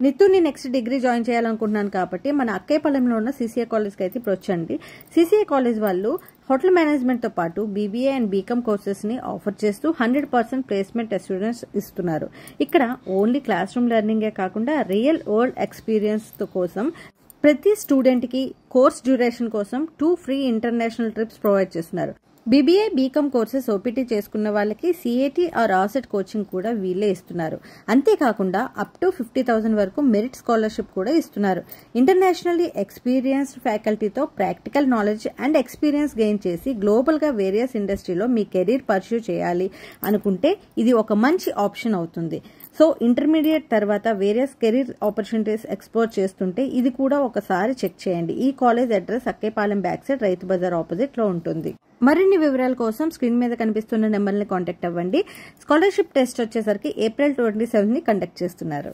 నిత్తుని next degree join చేయాలనుకుంటున్నాను కాబట్టి మన అక్కయ్యపాలెంలో ఉన్న సిసిఏ కాలేజ్కి అయితే ఇప్పుడు వచ్చండి. సిసిఏ కాలేజ్ వాళ్ళు హోటల్ మేనేజ్మెంట్తో పాటు బీబీఏ అండ్ బీకామ్ కోర్సెస్ని ఆఫర్ చేస్తూ 100% ప్లేస్మెంట్ స్టూడెంట్స్ ఇస్తున్నారు. ఇక్కడ ఓన్లీ క్లాస్ రూమ్ లెర్నింగే కాకుండా రియల్ వరల్డ్ ఎక్స్పీరియన్స్ కోసం ప్రతి స్టూడెంట్కి కోర్స్ డ్యూరేషన్ కోసం 2 ఫ్రీ ఇంటర్నేషనల్ ట్రిప్స్ ప్రొవైడ్ చేస్తున్నారు. బీబీఏ బీకామ్ కోర్సెస్ ఓపీటీ చేసుకున్న వాళ్ళకి సిఏటీ ఆర్ ఆసెట్ కోచింగ్ కూడా వీళ్ళే ఇస్తున్నారు. అంతేకాకుండా అప్ టు 50,000 వరకు మెరిట్ స్కాలర్షిప్ కూడా ఇస్తున్నారు. ఇంటర్నేషనల్లీ ఎక్స్పీరియన్స్డ్ ఫ్యాకల్టీతో practical knowledge and experience gain చేసి గ్లోబల్గా వేరియస్ ఇండస్ట్రీలో మీ కెరీర్ పర్స్యూ చేయాలి అనుకుంటే ఇది ఒక మంచి ఆప్షన్ అవుతుంది. సో ఇంటర్మీడియట్ తర్వాత వేరియస్ కెరీర్ ఆపర్చునిటీస్ ఎక్స్ప్లోర్ చేస్తుంటే ఇది కూడా ఒకసారి చెక్ చేయండి. ఈ college address Akkayyapalem back side Rythu Bazar opposite లో ఉంటుంది. మరిన్ని వివరాల కోసం స్క్రీన్ మీద కనిపిస్తున్న నెంబర్ని కాంటాక్ట్ అవ్వండి. స్కాలర్షిప్ టెస్ట్ వచ్చేసరికి April 27 కండక్ట్ చేస్తున్నారు.